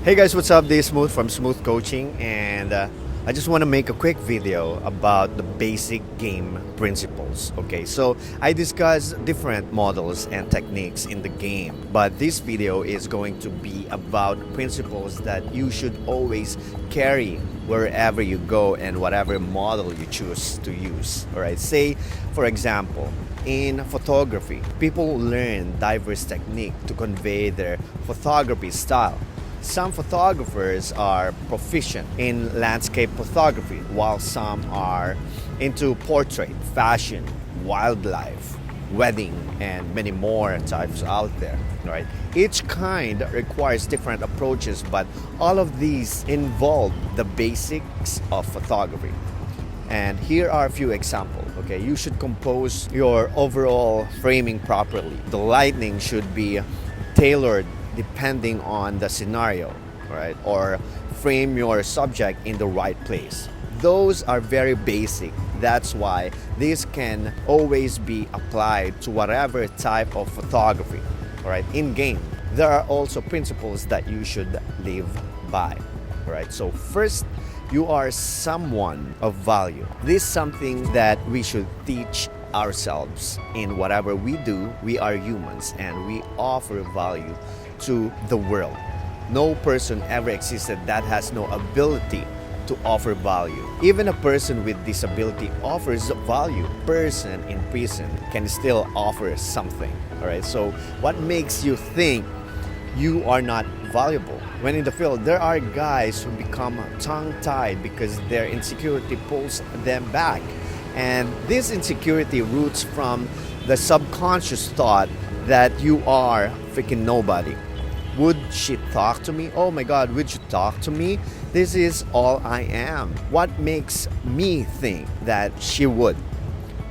Hey guys, what's up? This is Smooth from Smooth Coaching, and I just want to make a quick video about the basic game principles. Okay, so I discuss different models and techniques in the game, but this video is going to be about principles that you should always carry wherever you go and whatever model you choose to use. All right, say for example, in photography, people learn diverse technique to convey their photography style. Some photographers are proficient in landscape photography, while some are into portrait, fashion, wildlife, wedding, and many more types out there. Right? Each kind requires different approaches, but all of these involve the basics of photography. And here are a few examples. Okay, you should compose your overall framing properly. The lighting should be tailored depending on the scenario, right? Or frame your subject in the right place. Those are very basic. That's why this can always be applied to whatever type of photography, all right? In game, there are also principles that you should live by, all right? So first, you are someone of value. This is something that we should teach ourselves. In whatever we do, we are humans and we offer value to the world. No person ever existed that has no ability to offer value. Even a person with disability offers value. Person in prison can still offer something. All right. So what makes you think you are not valuable? When in the field, there are guys who become tongue-tied because their insecurity pulls them back. And this insecurity roots from the subconscious thought that you are freaking nobody. Would she talk to me? Oh my God, would you talk to me? This is all I am. What makes me think that she would?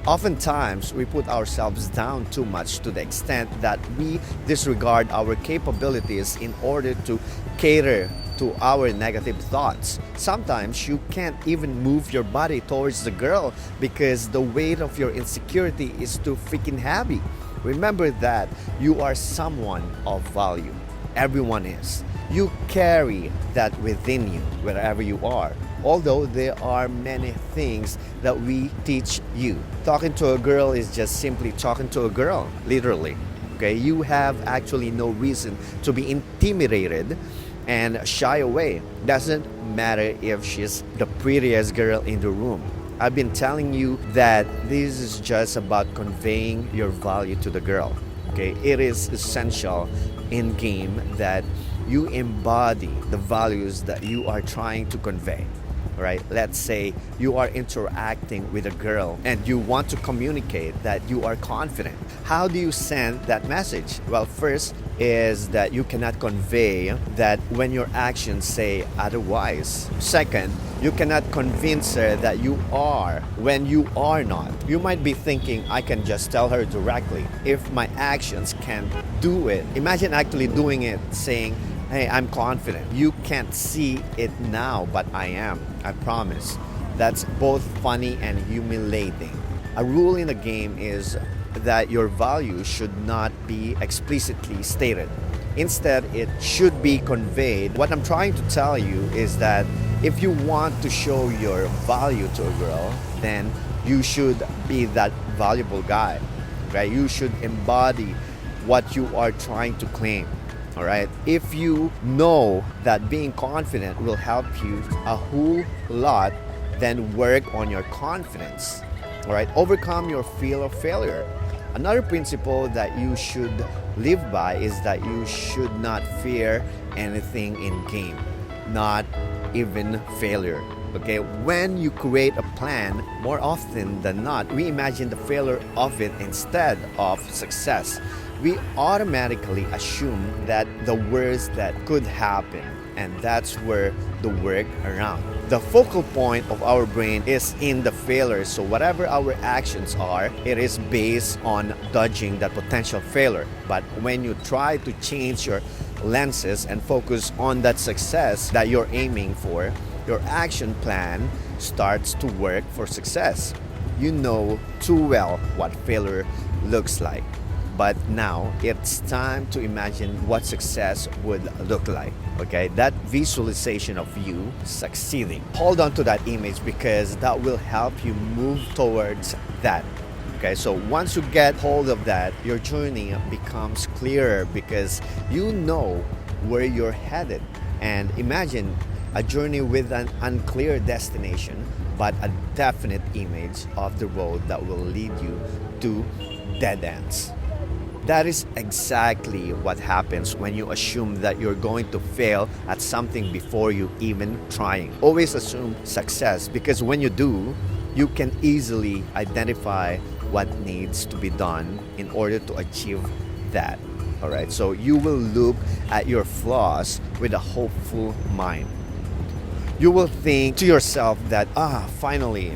Oftentimes, we put ourselves down too much to the extent that we disregard our capabilities in order to cater to our negative thoughts. Sometimes you can't even move your body towards the girl because the weight of your insecurity is too freaking heavy. Remember that you are someone of value. Everyone is. You carry that within you wherever you are. Although there are many things that we teach you. Talking to a girl is just simply talking to a girl, literally. Okay, you have actually no reason to be intimidated and shy away. Doesn't matter if she's the prettiest girl in the room. I've been telling you that this is just about conveying your value to the girl. Okay, it is essential in game that you embody the values that you are trying to convey. Right? Let's say you are interacting with a girl and you want to communicate that you are confident. How do you send that message? Well, first is that you cannot convey that when your actions say otherwise. Second, you cannot convince her that you are when you are not. You might be thinking, I can just tell her directly if my actions can't do it. Imagine actually doing it, saying, hey, I'm confident. You can't see it now, but I am. I promise. That's both funny and humiliating. A rule in the game is that your value should not be explicitly stated. Instead, it should be conveyed. What I'm trying to tell you is that if you want to show your value to a girl, then you should be that valuable guy. Right? You should embody what you are trying to claim. All right. If you know that being confident will help you a whole lot, then work on your confidence. All right. Overcome your fear of failure. Another principle that you should live by is that you should not fear anything in game, not even failure. Okay, when you create a plan, more often than not, we imagine the failure of it instead of success. We automatically assume that the worst that could happen, and that's where the work around. The focal point of our brain is in the failure, so whatever our actions are, it is based on dodging that potential failure. But when you try to change your lenses and focus on that success that you're aiming for, your action plan starts to work for success. You know too well what failure looks like. but now it's time to imagine what success would look like. Okay, that visualization of you succeeding. Hold on to that image because that will help you move towards that. Okay, so once you get hold of that, your journey becomes clearer because you know where you're headed. And imagine a journey with an unclear destination, but a definite image of the road that will lead you to dead ends. That is exactly what happens when you assume that you're going to fail at something before you even trying. Always assume success because when you do, you can easily identify what needs to be done in order to achieve that. All right, so you will look at your flaws with a hopeful mind. You will think to yourself that, finally,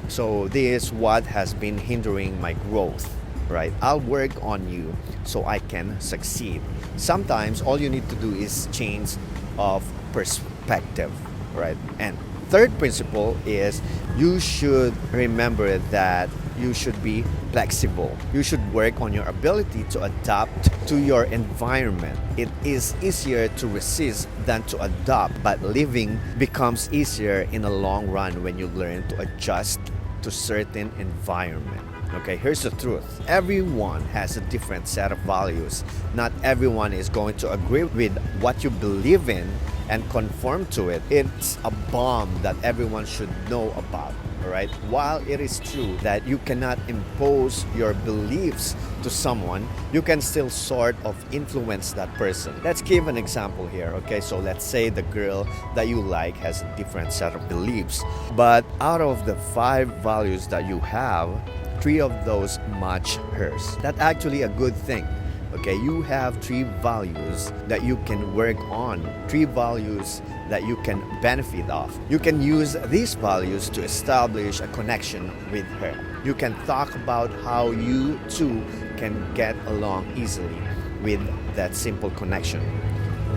so this is what has been hindering my growth, right? I'll work on you so I can succeed. Sometimes all you need to do is change of perspective, right? And third principle is you should remember that you should be flexible. You should work on your ability to adapt to your environment. It is easier to resist than to adopt, but living becomes easier in the long run when you learn to adjust to certain environment. Okay, here's the truth. Everyone has a different set of values. Not everyone is going to agree with what you believe in and conform to it. It's a bomb that everyone should know about. All right. While it is true that you cannot impose your beliefs to someone, you can still sort of influence that person. Let's give an example here. Okay, so let's say the girl that you like has a different set of beliefs, but out of the 5 values that you have, 3 of those match hers. That's actually a good thing. Okay, you have 3 values that you can work on, 3 values that you can benefit of. You can use these values to establish a connection with her. You can talk about how you two can get along easily with that simple connection.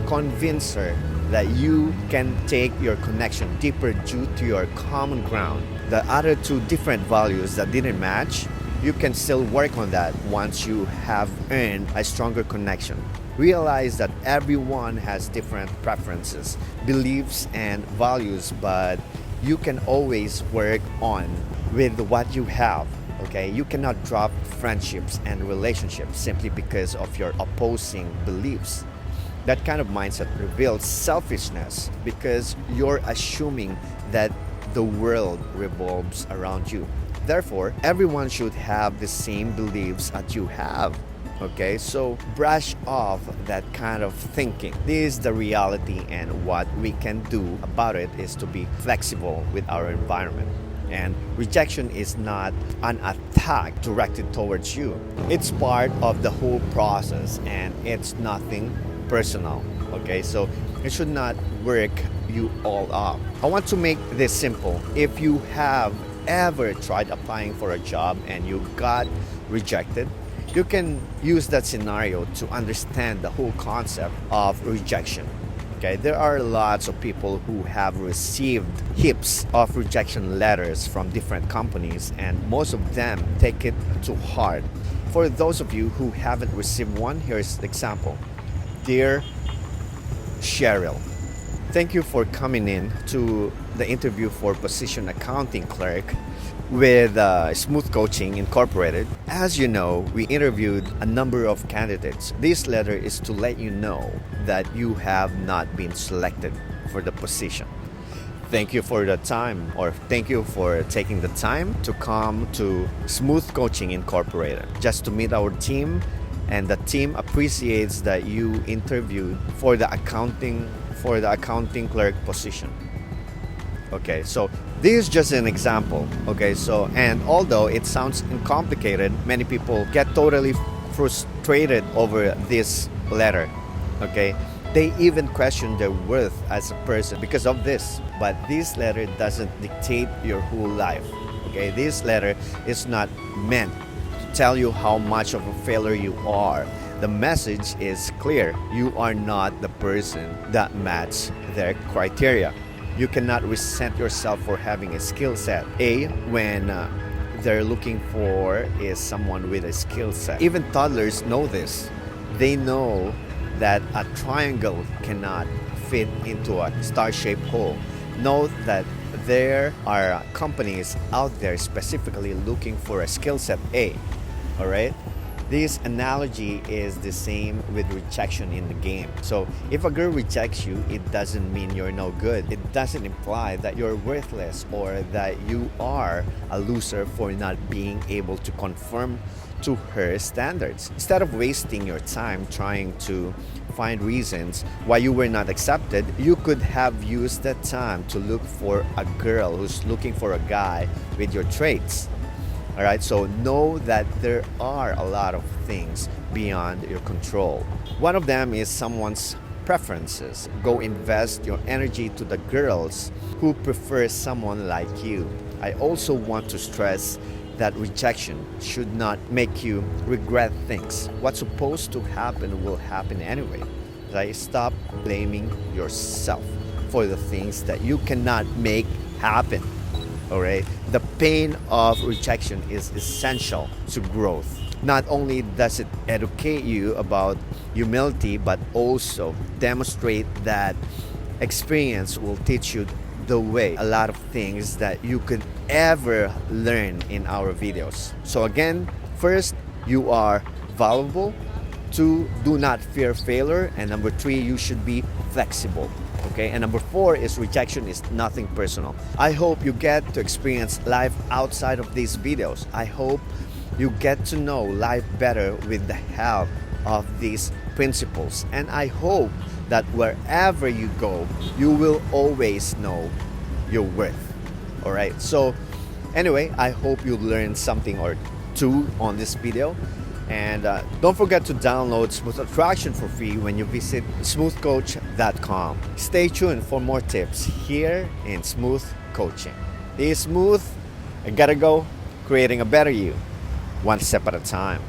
Convince her that you can take your connection deeper due to your common ground. The other 2 different values that didn't match, you can still work on that once you have earned a stronger connection. Realize that everyone has different preferences, beliefs, and values, but you can always work on with what you have. Okay, you cannot drop friendships and relationships simply because of your opposing beliefs. That kind of mindset reveals selfishness because you're assuming that the world revolves around you. Therefore, everyone should have the same beliefs that you have. Okay, so brush off that kind of thinking. This is the reality, and what we can do about it is to be flexible with our environment. And rejection is not an attack directed towards you. It's part of the whole process, and it's nothing personal. Okay, so it should not work you all up. I want to make this simple. If you have ever tried applying for a job and you got rejected, you can use that scenario to understand the whole concept of rejection. Okay, there are lots of people who have received heaps of rejection letters from different companies, and most of them take it to heart. For those of you who haven't received one, here's the example. Dear Cheryl, thank you for coming in to the interview for position accounting clerk with Smooth Coaching Incorporated. As you know, we interviewed a number of candidates. This letter is to let you know that you have not been selected for the position. Thank you for the time, or thank you for taking the time to come to Smooth Coaching Incorporated just to meet our team, and the team appreciates that you interviewed for the accounting clerk position. Okay, so this is just an example. Okay, so, and although it sounds complicated, many people get totally frustrated over this letter. Okay, they even question their worth as a person because of this. But this letter doesn't dictate your whole life. Okay, this letter is not meant to tell you how much of a failure you are. The message is clear. You are not the person that matches their criteria. You cannot resent yourself for having a skill set. When they're looking for is someone with a skill set. Even toddlers know this. They know that a triangle cannot fit into a star-shaped hole. Know that there are companies out there specifically looking for a skill set A. All right? This analogy is the same with rejection in the game. So if a girl rejects you, it doesn't mean you're no good. It doesn't imply that you're worthless or that you are a loser for not being able to conform to her standards. Instead of wasting your time trying to find reasons why you were not accepted, you could have used that time to look for a girl who's looking for a guy with your traits. All right, so know that there are a lot of things beyond your control. One of them is someone's preferences. Go invest your energy to the girls who prefer someone like you. I also want to stress that rejection should not make you regret things. What's supposed to happen will happen anyway. Right? Stop blaming yourself for the things that you cannot make happen. All right, the pain of rejection is essential to growth. Not only does it educate you about humility, but also demonstrate that experience will teach you the way a lot of things that you could ever learn in our videos. So again, first, you are valuable. 2, do not fear failure. And number 3, you should be flexible. Okay, and number 4 is rejection is nothing personal. I hope you get to experience life outside of these videos. I hope you get to know life better with the help of these principles. And I hope that wherever you go, you will always know your worth. All right, so anyway, I hope you learned something or two on this video. And don't forget to download Smooth Attraction for free when you visit smoothcoach.com. Stay tuned for more tips here in Smooth Coaching. This is Smooth. I gotta go, creating a better you, one step at a time.